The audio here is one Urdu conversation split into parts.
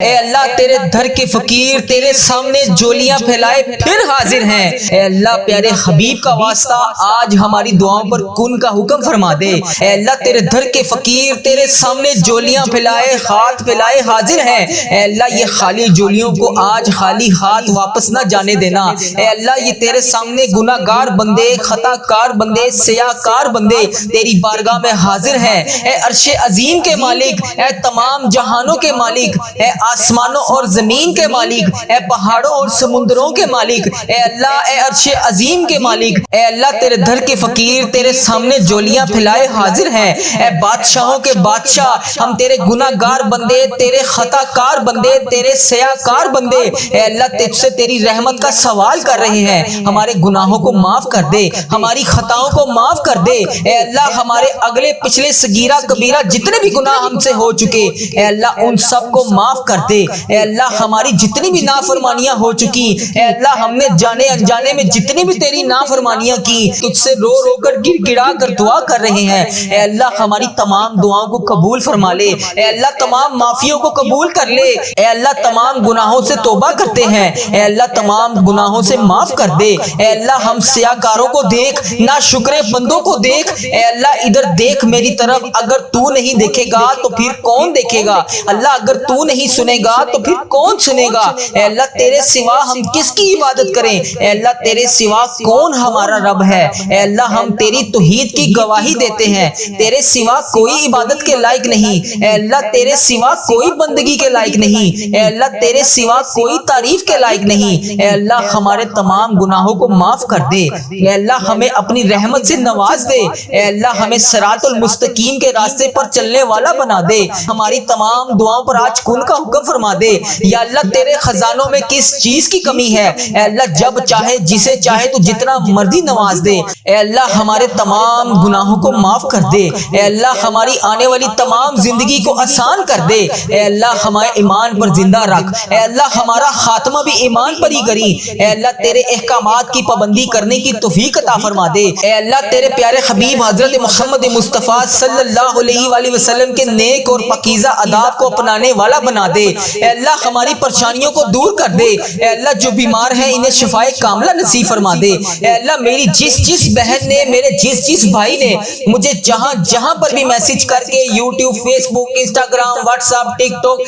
اے اللہ تیرے دھر کے فقیر تیرے سامنے جولیاں پھیلائے پھر حاضر ہیں۔ اے اللہ پیارے حبیب کا واسطہ آج ہماری دعاؤں پر کن کا حکم فرما دے۔ اے اللہ تیرے دھر کے فقیر تیرے سامنے جولیاں پھیلائے ہاتھ پھیلائے حاضر ہیں۔ اے اللہ یہ خالی جولیوں کو آج خالی ہاتھ واپس نہ جانے دینا۔ اے اللہ یہ تیرے سامنے گناہ گار بندے خطا کار بندے سیاہ کار بندے تیری بارگاہ میں حاضر ہیں۔ اے عرش عظیم کے مالک، اے تمام جہانوں کے مالک، اے آسمانوں اور زمین کے مالک، اے پہاڑوں اور سمندروں کے مالک، اے اللہ اے عرش عظیم کے مالک، اے اللہ تیرے دھر کے فقیر تیرے سامنے جولیاں پھیلائے حاضر ہیں۔ اے بادشاہوں کے بادشاہ ہم تیرے گناہ گار بندے تیرے خطا کار بندے تیرے سیاہ کار بندے اے اللہ تجھ سے تیری رحمت کا سوال کر رہے ہیں۔ ہمارے گناہوں کو معاف کر دے، ہماری خطاؤں کو معاف کر دے۔ اے اللہ ہمارے اگلے پچھلے صغیرہ کبیرہ جتنے بھی گناہ ہم سے ہو چکے اے اللہ ان سب کو معاف کر دے۔ اے اللہ ہماری جتنی بھی نافرمانیاں ہو چکی اے اللہ ہم نے جانے انجانے میں جتنی بھی تیری نافرمانیاں کی تجھ سے رو رو کر گڑ گڑا کر دعا کر رہے ہیں۔ اے اللہ ہماری تمام دعاؤں کو قبول فرما لے۔ اے اللہ تمام معافیوں کو قبول کر لے۔ اے اللہ تمام گناہوں سے توبہ کرتے ہیں۔ اے اللہ تمام گناہوں سے معاف کر دے۔ اے اللہ ہم سیاہکاروں کو دیکھ، ناشکرے بندوں کو دیکھ۔ اے اللہ ادھر دیکھ میری طرف، اگر تو نہیں دیکھے گا تو پھر کون دیکھے گا؟ اللہ اگر تو نہیں سنے گا تو پھر کون سنے گا؟ اے اللہ تیرے سوا ہم کس کی عبادت کریں؟ اے اللہ تیرے سوا کون ہمارا رب ہے؟ اے اللہ ہم تیری توحید کی گواہی دیتے ہیں۔ تیرے سوا کوئی عبادت کے لائق نہیں۔ اے اللہ تیرے سوا کوئی بندگی کے لائق نہیں۔ اے اللہ تیرے سوا کوئی تعریف کے لائق نہیں۔ اے اللہ ہمارے تمام گناہوں کو معاف کر دے۔ اے اللہ ہمیں اپنی رحمت سے نواز دے۔ اے اللہ ہمیں صراط المستقیم کے راستے پر چلنے والا بنا دے۔ ہماری تمام دعاؤں پر آج کن کا حکم فرما دے۔ یا اللہ تیرے خزانوں میں کس چیز کی کمی ہے؟ اے اللہ جب چاہے جسے چاہے تو جتنا مرضی نواز دے۔ اے اللہ ہمارے تمام گناہوں کو معاف کر دے۔ اے اللہ ہماری آنے والی تمام زندگی کو آسان کر دے۔ اے اللہ ہمارے ایمان پر زندہ رکھ۔ اے اللہ ہمارا خاتمہ بھی ایمان پر ہی کری۔ اے اللہ تیرے احکامات کی پابندی کرنے کی توفیق عطا فرما دے۔ اے اللہ تیرے پیارے حبیب حضرت محمد مصطفیٰ صلی اللہ علیہ وآلہ وسلم کے نیک اور پاکیزہ آداب کو اپنانے والا بنا دے۔ اے اللہ ہماری پریشانیوں کو دور کر دے۔ اے اللہ جو بیمار ہیں انہیں شفائے کاملہ نصیب فرما دے۔ اے اللہ میری جس بہن نے میرے جس بھائی نے مجھے جہاں پر بھی میسج کر کے یوٹیوب فیس بک انسٹاگرام واٹس ایپ ٹک ٹاک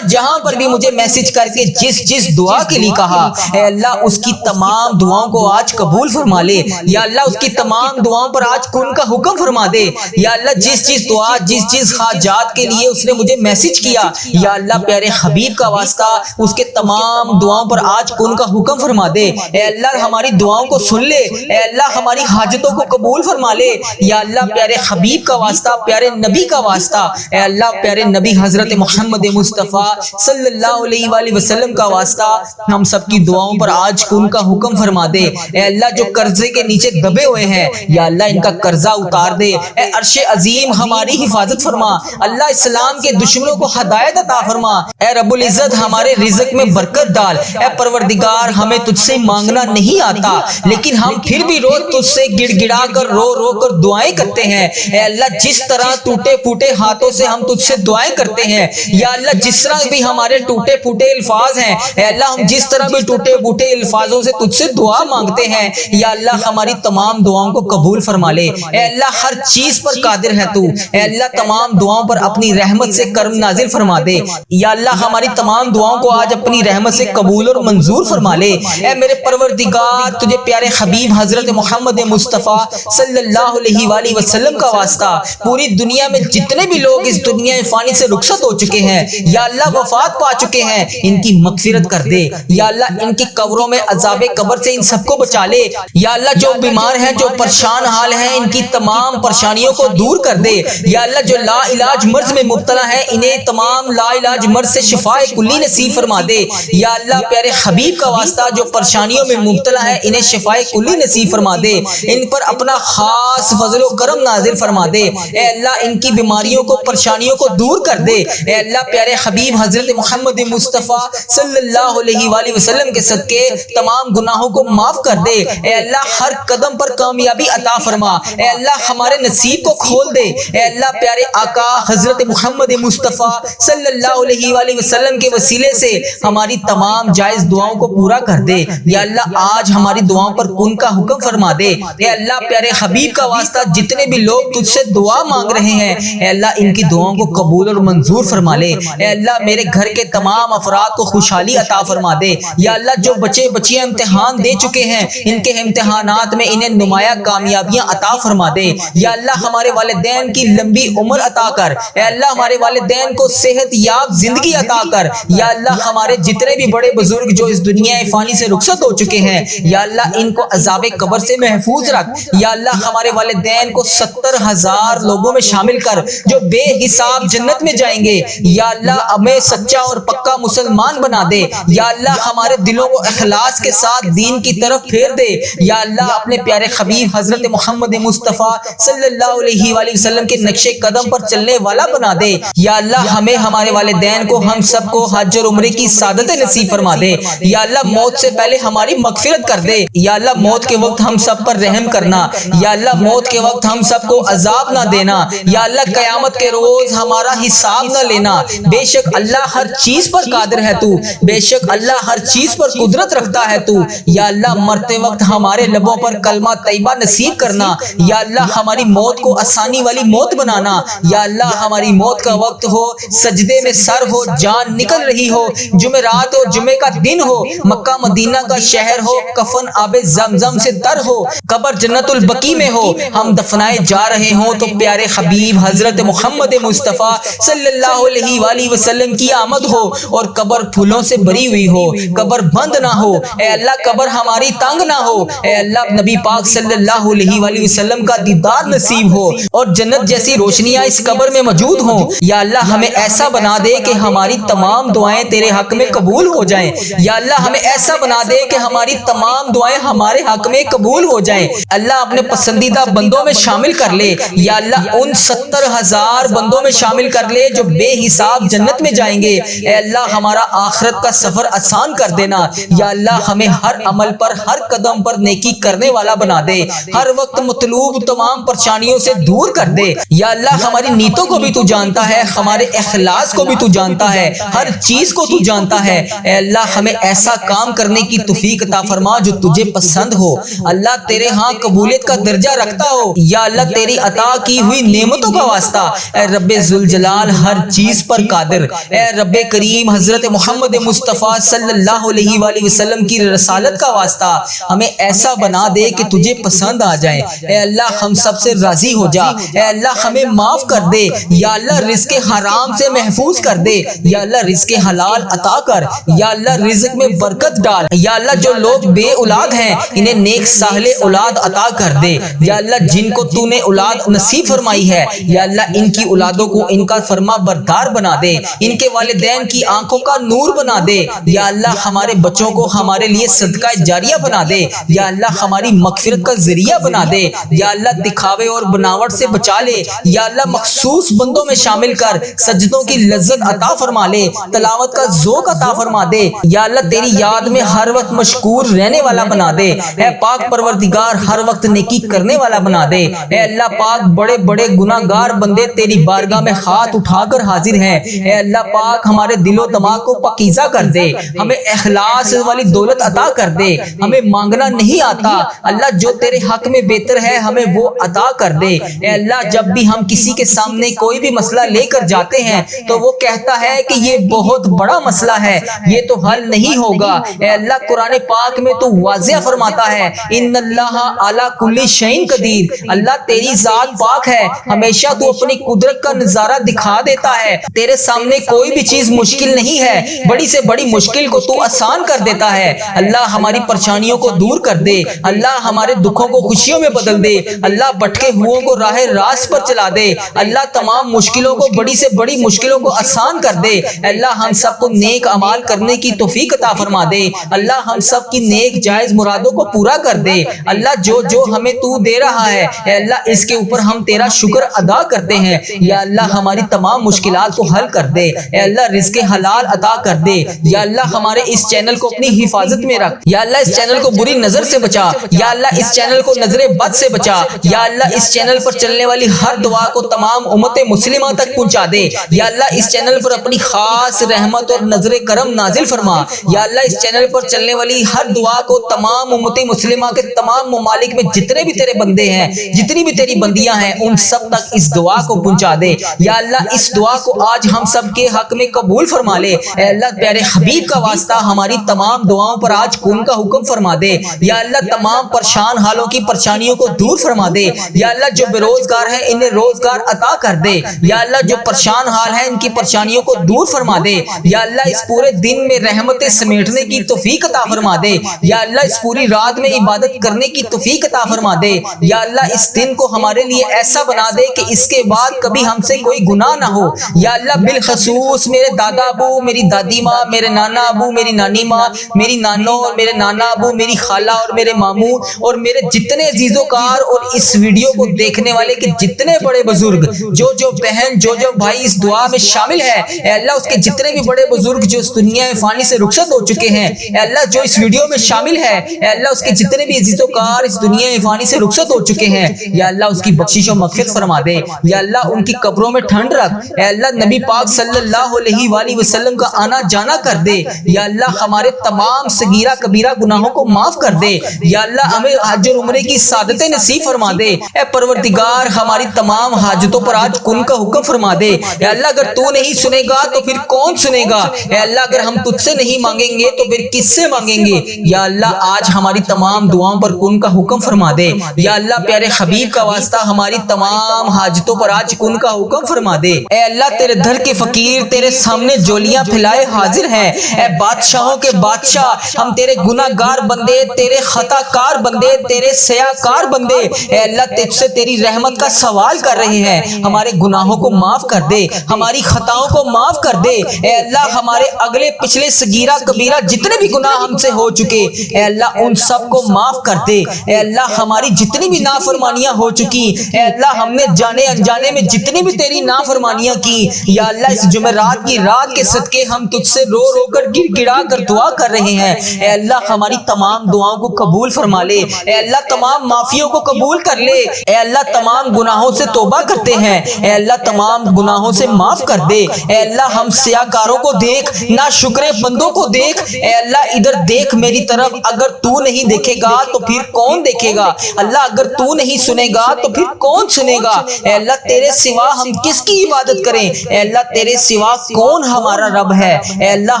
جہاں پر بھی مجھے میسج کر کے جس دعا کے لیے کہا اے اللہ اس کی تمام دعاؤں کو آج قبول فرما لے۔ یا اللہ اس کی تمام دعاؤں پر آج کن کا حکم فرما دے۔ یا اللہ جس دعا جس حاجات کے لیے اس نے مجھے میسج کیا یا اللہ پیارے حبیب کا واسطہ اس کے تمام دعاؤں پر آج کن کا حکم فرما دے۔ اے اللہ ہماری دعاؤں کو سن لے۔ اے اللہ ہماری حاجتوں کو قبول فرما لے۔ یا اللہ پیارے حبیب کا واسطہ پیارے نبی کا واسطہ اے اللہ پیارے نبی حضرت محمد مصطفیٰ صلی اللہ علیہ وآلہ وسلم کا واسطہ ہم سب کی دعاؤں پر آج کن کا حکم فرما دے۔ اے اللہ جو قرضے کے نیچے دبے ہوئے ہیں یا اللہ ان کا قرضہ اتار دے۔ اے عرش عظیم ہماری حفاظت فرما۔ اللہ اسلام کے دشمنوں کو ہدایت عطا فرما۔ اے رب العزت ہمارے رزق میں برکت ڈال۔ اے پروردگار ہمیں تجھ سے مانگنا نہیں آتا لیکن ہم پھر بھی روز تجھ سے گڑ گڑا کر رو کر دعائیں کرتے ہیں۔ اے اللہ جس طرح ٹوٹے پھوٹے ہاتھوں سے ہم تجھ سے دعائیں کرتے ہیں یا اللہ جس طرح بھی ہمارے ٹوٹے پھوٹے الفاظ ہیں اے اللہ ہم جس طرح بھی ٹوٹے پھوٹے الفاظوں سے تجھ سے دعا مانگتے ہیں یا اللہ ہماری تمام دعاؤں کو قبول فرما لے۔ اے اللہ ہر چیز پر قادر ہے تو اے اللہ تمام دعاؤں پر اپنی رحمت سے کرم نازل فرما دے۔ یا اللہ ہماری تمام دعاؤں کو آج اپنی رحمت سے قبول اور منظور فرما لے۔ اے میرے پروردگار تجھے پیارے حبیب حضرت محمد مصطفیٰ صلی اللہ علیہ وآلہ وسلم کا واسطہ پوری دنیا میں جتنے بھی لوگ اس دنیا فانی سے رخصت ہو چکے ہیں یا اللہ وفات پا چکے ہیں ان کی مغفرت کر دے۔ یا اللہ ان کی قبروں میں عذاب قبر سے ان سب کو بچا لے۔ یا اللہ جو بیمار ہیں جو پریشان حال ہیں ان کی تمام پریشانیوں کو دور کر دے۔ یا اللہ جو لا علاج مرض میں مبتلا ہیں انہیں تمام لا علاج مرض سے شفاء کلی نصیب فرما دے۔ یا اللہ پیارے حبیب کا واسطہ جو پریشانیوں میں مبتلا ہے انہیں شفاء کلی نصیب فرما دے۔ ان پر اپنا خاص فضل و کرم نازل فرما دے۔ اے اللہ ان کی بیماریوں کو پریشانیوں کو دور کر دے۔ اے اللہ پیارے حبیب حضرت محمد مصطفیٰ صلی اللہ علیہ وآلہ وسلم کے صدقے تمام گناہوں کو معاف کر دے۔ اے اللہ ہر قدم پر کامیابی عطا فرما۔ اے اللہ ہمارے نصیب کو کھول دے۔ اے اللہ پیارے آقا حضرت محمد مصطفیٰ صلی اللہ علیہ علیہ وآلہ وسلم کے وسیلے سے ہماری تمام جائز دعاؤں کو پورا کر دے۔ یا اللہ آج ہماری دعاؤں پر کن کا حکم فرما دے۔ اے اللہ پیارے حبیب کا واسطہ جتنے بھی لوگ تجھ سے دعا مانگ رہے ہیں، اے اللہ ان کی دعاؤں کو قبول اور منظور فرما لے۔ اے اللہ میرے گھر کے تمام افراد کو خوشحالی عطا فرما دے۔ یا اللہ جو بچے بچیاں امتحان دے چکے ہیں، ان کے امتحانات میں انہیں نمایاں کامیابیاں عطا فرما دے۔ یا اللہ ہمارے والدین کی لمبی عمر عطا کر۔ اے اللہ ہمارے والدین کو صحت یاب زندگی عطا کر۔ یا اللہ ہمارے جتنے بھی بڑے بزرگ جو اس دنیا فانی سے رخصت ہو چکے ہیں، یا اللہ ان کو عذاب قبر سے محفوظ رکھ۔ یا اللہ ہمارے والدین کو 70,000 لوگوں میں شامل کر جو بے حساب جنت میں جائیں گے۔ یا اللہ ہمیں سچا اور پکا مسلمان بنا دے۔ یا اللہ ہمارے دلوں کو اخلاص کے ساتھ دین کی طرف پھیر دے۔ یا اللہ اپنے پیارے حبیب حضرت محمد مصطفیٰ صلی اللہ علیہ وآلہ وسلم کے نقش قدم پر چلنے والا بنا دے۔ یا اللہ ہمیں ہمارے والدین کو ہم سب کو حج اور عمرے کی سعادت نصیب فرما دے۔ یا اللہ موت سے پہلے ہماری مغفرت کر دے۔ یا اللہ موت کے وقت ہم سب پر رحم کرنا۔ یا اللہ موت کے وقت ہم سب کو عذاب نہ دینا۔ یا اللہ قیامت کے روز ہمارا حساب نہ لینا۔ بے شک اللہ ہر چیز پر قادر ہے تو، بے شک اللہ ہر چیز پر قدرت رکھتا ہے تو۔ یا اللہ مرتے وقت ہمارے لبوں پر کلمہ طیبہ نصیب کرنا۔ یا اللہ ہماری موت کو آسانی والی موت بنانا۔ یا اللہ ہماری موت کا وقت ہو، سجدے میں سر ہو، جان نکل رہی ہو، جمعرات ہو، جمعے کا دن ہو، مکہ مدینہ کا شہر ہو، کفن آب زمزم سے تر ہو، قبر جنت البقیع میں ہو، ہم دفنائے جا رہے ہوں تو پیارے حبیب حضرت محمد مصطفیٰ صلی اللہ علیہ وآلہ وسلم کی آمد ہو اور قبر پھولوں سے بھری ہوئی ہو، قبر بند نہ ہو۔ اے اللہ قبر ہماری تنگ نہ ہو۔ اے اللہ نبی پاک صلی اللہ علیہ وآلہ وسلم کا دیدار نصیب ہو اور جنت جیسی روشنیاں اس قبر میں موجود ہوں۔ یا اللہ ہمیں ایسا بنا دے کہ ہماری تمام دعائیں تیرے حق میں قبول ہو جائیں۔ یا اللہ ہمیں ایسا بنا دے کہ ہماری تمام دعائیں ہمارے حق میں قبول ہو جائیں۔ اللہ اپنے پسندیدہ بندوں میں شامل کر لے۔ یا اللہ ان 70,000 بندوں میں شامل کر لے جو بے حساب جنت میں جائیں گے۔ اے اللہ ہمارا آخرت کا سفر آسان کر دینا۔ یا اللہ ہمیں ہر عمل پر، ہر قدم پر نیکی کرنے والا بنا دے۔ ہر وقت مطلوب تمام پریشانیوں سے دور کر دے۔ یا اللہ ہماری نیتوں کو بھی تو جانتا ہے، ہمارے اخلاص کو بھی تو جانتا ہے، ہر چیز کو تو جانتا ہے۔ اے اللہ ہمیں ایسا کام کرنے کی توفیق عطا فرما جو تجھے پسند ہو، اللہ تیرے ہاں قبولیت کا درجہ رکھتا ہو۔ یا اللہ تیری عطا کی ہوئی نعمتوں کا واسطہ، اے رب ذوالجلال ہر چیز پر قادر، اے رب کریم حضرت محمد مصطفیٰ صلی اللہ علیہ وآلہ وسلم کی رسالت کا واسطہ ہمیں ایسا بنا دے کہ تجھے پسند آ جائے۔ اے اللہ ہم سب سے راضی ہو جا۔ اے اللہ ہمیں معاف کر دے۔ یا اللہ رزق حرام سے محفوظ کر دے۔ یا اللہ رزق حلال عطا کر۔ یا اللہ رزق میں برکت ڈال۔ یا اللہ جو لوگ بے اولاد ہیں انہیں نیک صالح اولاد عطا کر دے۔ یا اللہ جن کو تو نے اولاد نصیب فرمائی ہے، یا اللہ ان کی اولادوں کو ان کا فرما بردار بنا دے، ان کے والدین کی آنکھوں کا نور بنا دے۔ یا اللہ ہمارے بچوں کو ہمارے لیے صدقہ جاریہ بنا دے۔ یا اللہ ہماری مغفرت کا ذریعہ بنا دے۔ یا اللہ دکھاوے اور بناوٹ سے بچا لے۔ یا اللہ مخصوص بندوں میں شامل کر سجدوں کی لذت عطا فرما لے، تلاوت کا ذوق عطا فرما دے۔ یا اللہ تیری یاد میں ہر وقت مشکور رہنے والا بنا دے۔ اے پاک پروردگار ہر وقت نیکی کرنے والا بنا دے۔ اے اللہ پاک بڑے بڑے گناہگار بندے تیری بارگاہ میں ہاتھ اٹھا کر حاضر ہیں۔ اے اللہ پاک ہمارے دل و دماغ کو پاکیزہ کر دے، ہمیں اخلاص والی دولت عطا کر دے۔ ہمیں مانگنا نہیں آتا اللہ، جو تیرے حق میں بہتر ہے ہمیں وہ عطا کر دے۔ اے اللہ جب بھی ہم کسی کے سامنے کوئی بھی مسئلہ لے کر جاتے ہیں تو وہ کہتا ہے کہ یہ بہت بڑا مسئلہ ہے، یہ تو حل نہیں ہوگا۔ اے اللہ قرآن پاک میں تو واضح فرماتا ہے ان اللہ علی کل شیء قدیر، اللہ تیری ذات پاک ہے، ہمیشہ تو اپنی قدرت کا نظارہ دکھا دیتا ہے۔ تیرے سامنے کوئی بھی چیز مشکل نہیں ہے، بڑی سے بڑی مشکل کو تو آسان کر دیتا ہے۔ اللہ ہماری پریشانیوں کو دور کر دے، اللہ ہمارے دکھوں کو خوشیوں میں بدل دے، اللہ بھٹکے ہوئوں کو راہ راست پر چلا دے، اللہ تمام مشکلوں کو، بڑی سے بڑی مشکلوں کو آسان کر دے۔ اللہ ہم سب کو نیک اعمال کرنے کی توفیق عطا فرما دے، اللہ ہم سب کی نیک جائز مرادوں کو پورا کر دے۔ اللہ جو جو ہمیں تو دے رہا ہے اے اللہ اس کے اوپر ہم تیرا شکر ادا کرتے ہیں۔ یا اللہ ہماری تمام مشکلات کو حل کر دے، اے اللہ رزق حلال عطا کر دے۔ یا اللہ ہمارے اس چینل کو اپنی حفاظت میں رکھ، یا اللہ اس چینل کو بری نظر سے بچا، یا اللہ اس چینل کو نظر بد سے بچا، یا اللہ اس چینل پر چلنے والی ہر دعا کو تمام امت مسلمہ تک پہنچا دے، یا اللہ اس چینل پر پر اپنی خاص رحمت اور نظر کرم نازل فرما۔ یا اللہ اس چینل پر چلنے والی ہر دعا کو تمام امت مسلمہ کے تمام ممالک میں جتنے بھی تیرے بندے ہیں، جتنی بھی تیری بندیاں ہیں، ان سب تک اس دعا کو پہنچا دے۔ یا اللہ اس دعا کو آج ہم سب کے حق میں قبول فرما لے۔ اے اللہ پیارے حبیب کا واسطہ ہماری تمام دعاؤں پر آج کن کا حکم فرما دے۔ یا اللہ تمام پریشان حالوں کی پریشانیوں کو دور فرما دے۔ یا اللہ جو بے روزگار ہیں انہیں روزگار عطا کر دے۔ یا اللہ جو پریشان حال ہیں ان کی پریشانیوں کو دور فرما دے۔ یا اللہ اس پورے دن میں رحمتیں سمیٹنے کی توفیق عطا فرما دے۔ یا اللہ اس پوری رات میں عبادت کرنے کی توفیق عطا فرما دے۔ یا اللہ اس دن کو ہمارے لیے ایسا بنا دے کہ اس کے بعد کبھی ہم سے کوئی گناہ نہ ہو۔ یا اللہ بالخصوص میرے دادا ابو، میری دادی ماں، میرے نانا ابو، میری نانی ماں، میری نانو اور میرے نانا ابو، میری خالہ اور میرے ماموں اور میرے جتنے عزیز و کار اور اس ویڈیو کو دیکھنے والے کے جتنے بڑے بزرگ، جو بہن، جو بھائی اس دعا میں شامل ہے، اے اللہ اس کے جتنے بھی بڑے بزرگ جو اس دنیا میں فانی سے رخصت ہو چکے ہیں، اے اللہ جو اس ویڈیو میں شامل ہے، اے اللہ اس کے جتنے بھی عزیز و کار اس دنیا میں فانی سے رخصت ہو چکے ہیں، یا اللہ اس کی بخشش و مغفرت فرما دے۔ یا اللہ ان کی قبروں میں ٹھنڈ رکھ۔ اے اللہ نبی پاک صلی اللہ علیہ وآلہ وسلم کا آنا جانا کر دے۔ یا اللہ ہمارے تمام صغیرہ کبیرہ گناہوں کو معاف کر دے۔ یا اللہ ہمیں حج اور عمرے کی سعادتیں نصیب فرما دے۔ اے پروردگار ہماری تمام حاجتوں پر آج کن کا حکم فرما دے۔ اے اللہ اگر تو نہیں سنے گا تو پھر کون سنے گا؟ اے اللہ اگر ہم تجھ سے نہیں مانگیں گے تو پھر کس سے مانگیں گے؟ یا اللہ آج ہماری تمام دعاؤں پر کن کا حکم فرما دے۔ یا اللہ پیارے حبیب کا واسطہ ہماری تمام حاجتوں پر آج کن کا حکم فرما دے۔ اے اللہ تیرے در کے فقیر تیرے سامنے جولیاں پھیلائے حاضر ہیں۔ اے بادشاہوں کے بادشاہ ہم تیرے گناہ گار بندے، تیرے خطا کار بندے، تیرے سیاہ کار بندے، اے اللہ تجھ سے تیری رحمت کا سوال کر رہے ہیں۔ ہمارے گناہوں کو معاف کر دے، ہماری خطاؤں کو معاف کر دے۔ اے اللہ ہمارے اگلے پچھلے صغیرہ کبیرہ جتنے بھی گناہ ہم سے ہو چکے، اے اللہ ان سب کو معاف کر دے۔ اے اللہ ہماری جتنی بھی نافرمانیاں ہو چکی، اے اللہ ہم نے جانے انجانے میں جتنی بھی تیری نافرمانیاں کی، یا اللہ اس جمعرات کی رات کے صدقے ہم تجھ سے رو رو کر گر گڑا کر دعا کر رہے ہیں۔ اے اللہ ہماری تمام دعاؤں کو قبول فرما لے۔ اے اللہ تمام معافیوں کو قبول کر لے۔ اے اللہ تمام گناہوں سے توبہ کرتے ہیں، اے اللہ تمام گناہوں سے معاف کر دے۔ اے اللہ ہم سیاہ کاروں کو دیکھ، نا شکرے بندوں کو دیکھ۔ اے اللہ ادھر دیکھ میری طرف، اگر تو نہیں دیکھے گا تو پھر کون دیکھے گا؟ اللہ اگر تو نہیں سنے گا تو پھر کون سنے گا؟ اے اللہ تیرے سوا ہم کس کی عبادت کریں؟ اے اللہ تیرے سوا کون ہمارا رب ہے؟ اے اللہ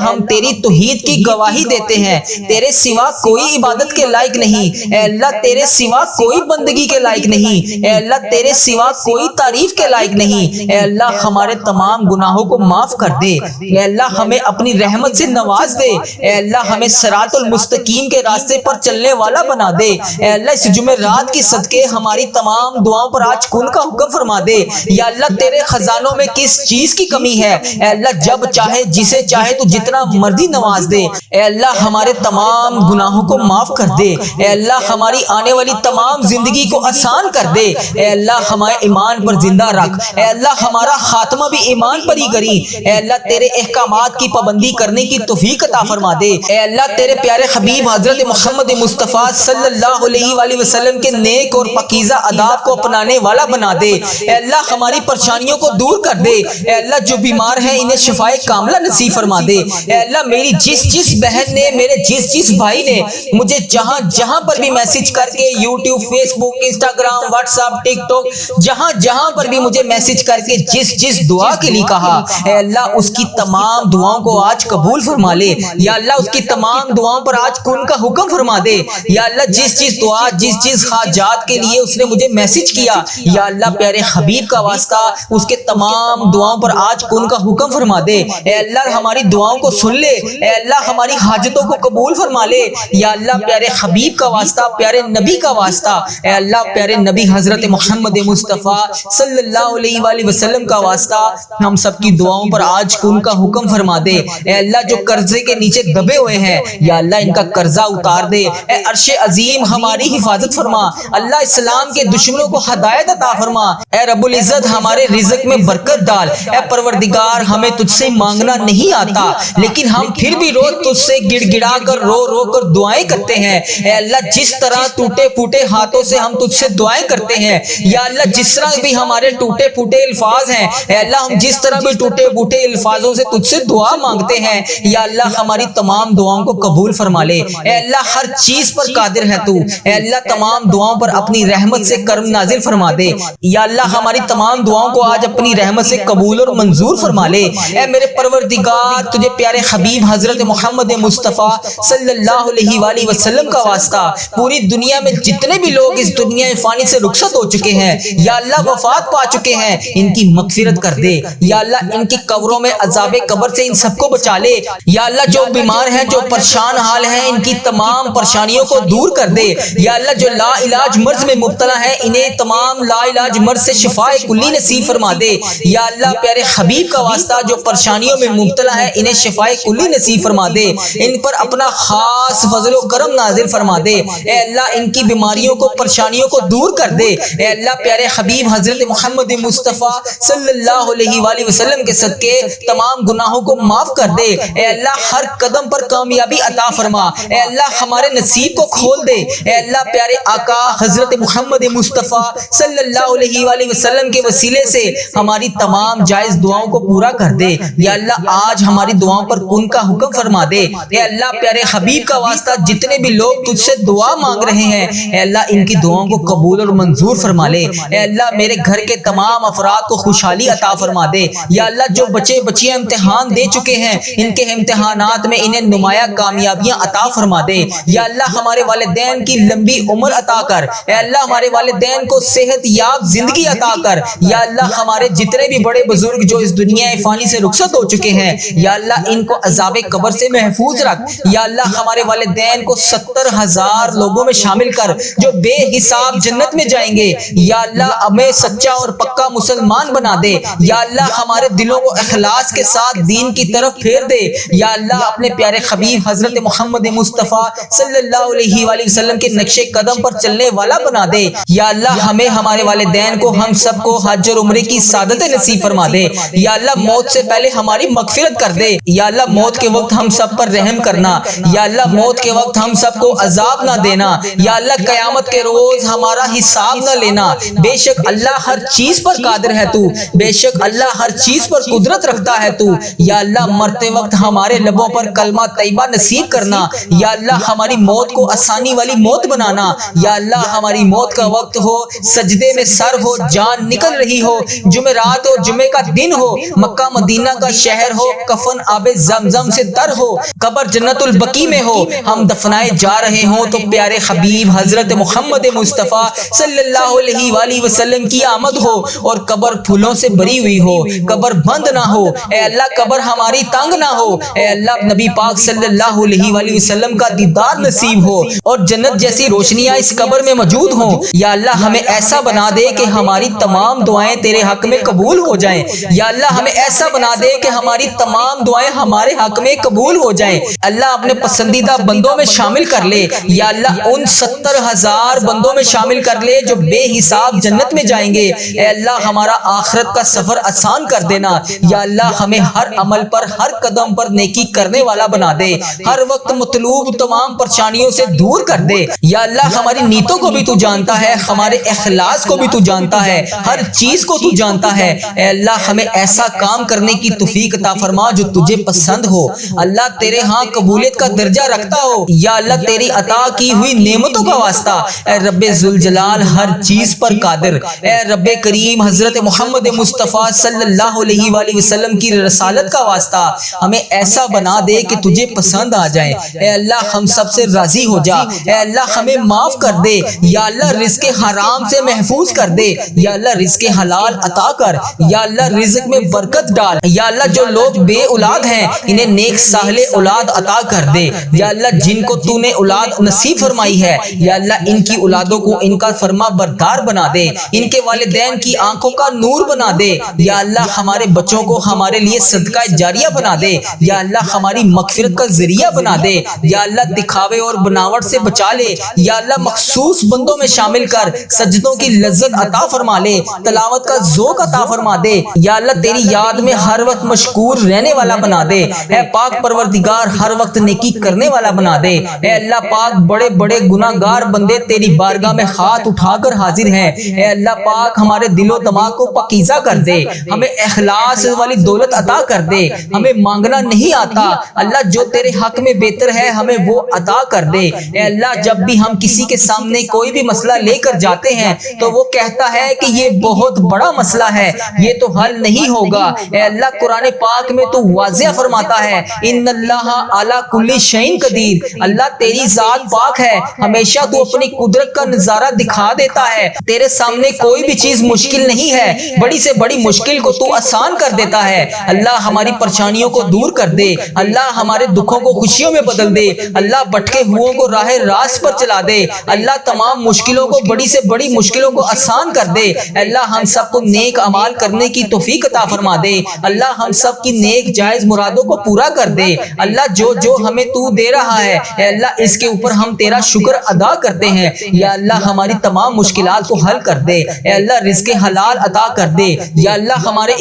ہم تیری توحید کی گواہی دیتے ہیں، تیرے سوا کوئی عبادت کے لائق نہیں۔ اے اللہ تیرے سوا کوئی بندگی کے لائق نہیں۔ اے اللہ تیرے سوا کوئی تعریف کے لائق نہیں۔ اے اللہ ہمارے تمام گناہوں کو معاف کر دے۔ اے اللہ ہمیں اپنی رحمت سے نواز دے۔ اے اللہ ہمیں صراط المستقیم کے راستے پر چلنے والا بنا دے۔ اے اللہ اس جمعرات کی صدقے ہماری تمام دعاؤں پر آج کن کا حکم فرما دے۔ یا اللہ تیرے خزانوں میں کس چیز کی کمی ہے؟ اے اللہ جب چاہے جسے چاہے تو جتنا مرضی نواز دے۔ اے اللہ ہمارے تمام گناہوں کو معاف کر دے۔ اے اللہ ہماری آنے والی تمام زندگی کو آسان کر دے۔ اے اللہ ہمارے ایمان پر زندہ رکھ۔ اے اللہ ہمارا خاتمہ بھی ایمان پر ہی کری۔ اے اللہ تیرے احکامات کی پابندی کرنے کی توفیق عطا فرما دے۔ اے اللہ تیرے پیارے حبیب حضرت محمد مصطفیٰ صلی اللہ علیہ وآلہ وسلم کے نیک اور پاکیزہ آداب کو اپنانے والا بنا دے۔ اے اللہ ہماری پریشانیوں کو دور کر دے۔ اے اللہ جو بیمار ہیں انہیں شفائے کاملہ نصیب فرما دے۔ اے اللہ میری جس بہن نے، میرے جس بھائی نے مجھے جہاں پر بھی میسج کر کے یوٹیوب، فیس بک، انسٹاگرام، واٹس ایپ، ٹک ٹاک، جہاں پر بھی مجھے میسج کر کے جس دعا کے لیے کہا، اے اللہ اس کی تمام دعاؤں کو آج قبول فرما لے۔ یا اللہ اس کی تمام دعاؤں پر آج کن کا حکم فرما دے۔ یا اللہ جس دعا، جس حاجات کے لیے اس نے مجھے میسج کیا، یا اللہ پیارے حبیب کا واسطہ اس کے تمام دعاؤں پر آج کن کا حکم فرما دے۔ اے اللہ ہماری دعاؤں کو سن لے۔ اے اللہ ہماری حاجتوں کو قبول فرما لے۔ یا اللہ پیارے حبیب کا واسطہ، پیارے نبی کا واسطہ، اے اللہ پیارے نبی حضرت محمد مصطفیٰ صلی اللہ علیہ وآلہ وسلم کا واسطہ ہم سب کی دعاؤں پر آج کن کا حکم فرما دے۔ اے اللہ جو قرضے کے نیچے دبے ہوئے ہیں، یا اللہ ان کا قرضہ اتار دے۔ اے عرش عظیم ہماری حفاظت فرما۔ اللہ اسلام کے دشمنوں کو ہدایت عطا فرما۔ اے رب العزت ہمارے رزق میں برکت ڈال۔ اے پروردگار ہمیں تجھ سے مانگنا نہیں آتا، لیکن ہم پھر بھی روز تجھ سے گڑ گڑا کر رو کر دعائیں کرتے ہیں۔ اے اللہ جس طرح ٹوٹے پھوٹے ہاتھوں سے ہم تجھ سے دعائیں کرتے ہیں، یا اللہ جس طرح بھی ہمارے ٹوٹے پھوٹے الفاظ ہیں، اے اللہ ہم جس طرح بھی ٹوٹے ٹوٹے بوٹے الفاظوں سے تجھ سے دعا مانگتے ہیں، یا اللہ ہماری تمام دعاؤں کو قبول فرما لے۔ اے اللہ ہر چیز پر قادر ہے تو، اے اللہ تمام دعاؤں پر اپنی رحمت سے کرم نازل فرما دے۔ یا اللہ ہماری تمام دعاؤں کو آج اپنی رحمت سے قبول اور منظور فرما لے۔ اے میرے پروردگار، تجھے پیارے حبیب حضرت محمد مصطفیٰ صلی اللہ علیہ وآلہ وسلم کا واسطہ، پوری دنیا میں جتنے بھی لوگ اس دنیا فانی سے رخصت ہو چکے ہیں، یا اللہ وفات پا چکے ہیں، ان کی مغفرت کر دے۔ یا اللہ ان کی قبروں میں عذاب قبر سے ان سب کو بچا لے۔ یا اللہ جو بیمار ہیں، جو پریشان حال ہیں، ان کی تمام پریشانیوں کو دور کر دے۔ یا اللہ جو لا علاج مرض میں مبتلا ہیں، انہیں تمام لا علاج مرض سے شفاء کلی نصیب فرما دے۔ یا اللہ پیارے حبیب کا واسطہ جو پریشانیوں میں مبتلا ہے، انہیں شفاء کلی نصیب فرما دے، ان پر اپنا خاص فضل و کرم نازل فرما دے۔ اے اللہ ان کی بیماریوں کو، پریشانیوں کو دور کر دے۔ اے اللہ پیارے حبیب حضرت محمد مصطفیٰ صلی اللہ علیہ وآلہ وسلم کے صدقے تمام گناہوں کو معاف کر دے۔ اے اللہ ہر قدم پر کامیابی عطا فرما۔ اے اللہ ہمارے نصیب کو کھول دے۔ اے اللہ پیارے آقا حضرت محمد مصطفیٰ صلی اللہ علیہ وآلہ وسلم کے وسیلے سے ہماری تمام جائز دعاؤں کو پورا کر دے۔ یا اللہ آج ہماری دعاؤں پر کن کا حکم فرما دے۔ اے اللہ پیارے حبیب کا واسطہ جتنے بھی لوگ تجھ سے دعا مانگ رہے ہیں، اے اللہ ان کی دعاؤں کو قبول اور منظور فرما لے۔ اے اللہ میرے گھر کے تمام افراد کو خوشحالی عطا فرما دے۔ یا اللہ جو بچے بچیاں امتحان دے چکے ہیں، ان کے امتحانات میں انہیں نمایاں کامیابیاں عطا فرما دے۔ یا اللہ ہمارے والدین کی لمبی عمر عطا کر۔ اے اللہ ہمارے والدین کو صحت یاب زندگی عطا کر۔ یا اللہ ہمارے جتنے بھی بڑے بزرگ جو اس دنیا فانی سے رخصت ہو چکے ہیں، یا اللہ ان کو عذاب قبر سے محفوظ رکھ۔ یا اللہ ہمارے والدین کو 70,000 لوگوں میں شامل کر جو بے حساب جنت میں جائیں گے۔ یا اللہ ہمیں سچا اور پکا مسلمان بنا دے۔ یا اللہ ہمارے دلوں کو اخلاص کے ساتھ دین کی طرف پھیر دے۔ یا اللہ اپنے پیارے حبیب حضرت محمد مصطفیٰ صلی اللہ علیہ وآلہ وسلم کے نقش قدم پر چلنے والا بنا دے۔ یا اللہ ہمیں، ہمارے والدین کو، ہم سب کو حج اور عمرے کی سعادت نصیب فرما دے۔ یا اللہ موت سے پہلے ہماری مغفرت کر دے۔ یا اللہ موت کے وقت ہم سب پر رحم کرنا۔ یا اللہ موت کے وقت ہم سب کو عذاب نہ دینا۔ یا اللہ قیامت کے روز ہمارا حساب نہ لینا۔ بے شک اللہ ہر چیز پر قادر ہے تو، بے شک اللہ ہر چیز پر قدرت رکھتا ہے تو۔ یا اللہ مرتے وقت ہمارے لبوں پر کلمہ طیبہ نصیب کرنا۔ یا اللہ ہماری موت کو آسانی والی موت بنانا۔ یا اللہ ہماری موت کا وقت ہو، سجدے میں سر ہو، جان نکل رہی ہو، جمعرات ہو، جمعے کا دن ہو، مکہ مدینہ کا شہر ہو، کفن آب زمزم سے تر ہو، قبر جنت البقیع میں ہو، ہم دفنائے جا رہے ہوں تو پیارے حبیب حضرت محمد مصطفیٰ صلی اللہ علیہ وآلہ وسلم کی آمد ہو اور قبر پھولوں سے بھری ہوئی ہو، قبر بند نہ ہو۔ اے اللہ قبر ہماری تنگ نہ ہو۔ اے اللہ نبی پاک صلی اللہ علیہ وآلہ وسلم کا دیدار نصیب ہو اور جنت جیسی روشنیاں اس قبر میں موجود ہوں۔ یا اللہ ہمیں ایسا بنا دے کہ ہماری تمام دعائیں تیرے حق میں قبول ہو جائیں۔ یا اللہ ہمیں ایسا بنا دے کہ ہماری تمام دعائیں ہمارے حق میں قبول ہو جائیں۔ اللہ اپنے پسندیدہ بندوں میں شامل کر لے۔ یا اللہ ان 70,000 بندوں میں شامل کر لے جو بے حساب جنت میں جائیں گے۔ اے اللہ ہمارا آخرت کا سفر آسان کر دینا۔ یا اللہ ہمیں ہر عمل پر، ہر قدم پر نیکی کرنے والا بنا دے، ہر وقت مطلوب تمام پریشانیوں سے دور کر دے۔ یا اللہ ہماری نیتوں کو بھی تو جانتا ہے، ہمارے اخلاص کو بھی تو جانتا ہے، ہر چیز کو تو جانتا ہے۔ اے اللہ ہمیں ایسا کام کرنے کی توفیق عطا فرما جو تجھے پسند ہو، اللہ تیرے ہاں قبولیت کا درجہ رکھتا ہو۔ یا اللہ تیری عطا کی ہوئی نعمتوں کا واسطہ، اے رب ذوالجلال ہر چیز پر قادر، اے رب کریم حضرت محمد مصطفیٰ صلی اللہ علیہ وآلہ وسلم کی رسالت کا واسطہ ہمیں ایسا بنا دے کہ تجھے پسند آ جائے۔ اے اللہ ہم سب سے راضی ہو جا۔ اے اللہ ہمیں معاف کر دے۔ یا اللہ رزق حرام سے محفوظ کر دے۔ یا اللہ رزق حلال عطا کر۔ یا اللہ رزق میں برکت ڈال۔ یا اللہ جو لوگ بے اولاد ہیں انہیں نیک صالح اولاد عطا کر دے۔ یا اللہ جن کو تو نے اولاد نصیب فرمائی ہے، یا اللہ ان کی اولادوں کو ان کا فرما بردار بنا دے، ان کے والدین کی آنکھوں کا نور بنا دے۔ یا اللہ ہمارے بچوں کو ہمارے لیے صدقہ جاریہ بنا دے۔ یا اللہ ہماری مغفرت کا ذریعہ بنا دے۔ یا اللہ دکھاوے اور بناوٹ سے بچا لے۔ یا اللہ مخصوص بندوں میں شامل کر سجدوں کی لذت عطا فرما لے، تلاوت کا ذوق عطا فرما دے۔ یا اللہ تیری یاد میں ہر وقت مشکور رہنے والا بنا دے۔ اے پاک پروردگار ہر وقت نیکی کرنے والا بنا دے۔ اے اللہ پاک بڑے بڑے گناہ گار بندے تیری بارگاہ میں ہاتھ اٹھا کر حاضر ہیں۔ اے اللہ پاک ہمارے دل و دماغ کو پاکیزہ کر دے، ہمیں اخلاص اخلاص والی دولت عطا کر دے. ہمیں مانگنا نہیں آتا اللہ، جو تیرے حق میں بہتر ہے ہمیں وہ عطا کر دے. اے اللہ جب بھی ہم کسی کے سامنے کوئی بھی مسئلہ لے کر جاتے ہیں تو وہ کہتا ہے کہ یہ بہت بڑا مسئلہ ہے، یہ تو حل نہیں ہوگا. اے اللہ قرآن پاک میں تو واضح فرماتا ہے ان اللہ علی کل شیء قدیر. اللہ تیری ذات پاک ہے، ہمیشہ تو اپنی قدرت کا نظارہ دکھا دیتا ہے. تیرے سامنے کوئی بھی چیز مشکل نہیں ہے، بڑی سے بڑی مشکل کو تو آسان کر دیتا ہے. اللہ ہماری پریشانیوں کو دور کر دے، اللہ ہمارے دکھوں کو خوشیوں میں بدل دے، اللہ بھٹکے ہوئوں کو راہ راست پر چلا دے. اللہ تمام مشکلوں کو، بڑی سے بڑی مشکلوں کو آسان کر دے. اللہ ہم سب کو نیک اعمال کرنے کی توفیق عطا فرما دے. اللہ ہم سب کی نیک جائز مرادوں کو پورا کر دے. اللہ جو جو ہمیں تو دے رہا ہے اے اللہ اس کے اوپر ہم تیرا شکر ادا کرتے ہیں. یا اللہ ہماری تمام مشکلات کو حل کر دے. اے اللہ رزق حلال عطا کر دے. یا اللہ ہمارے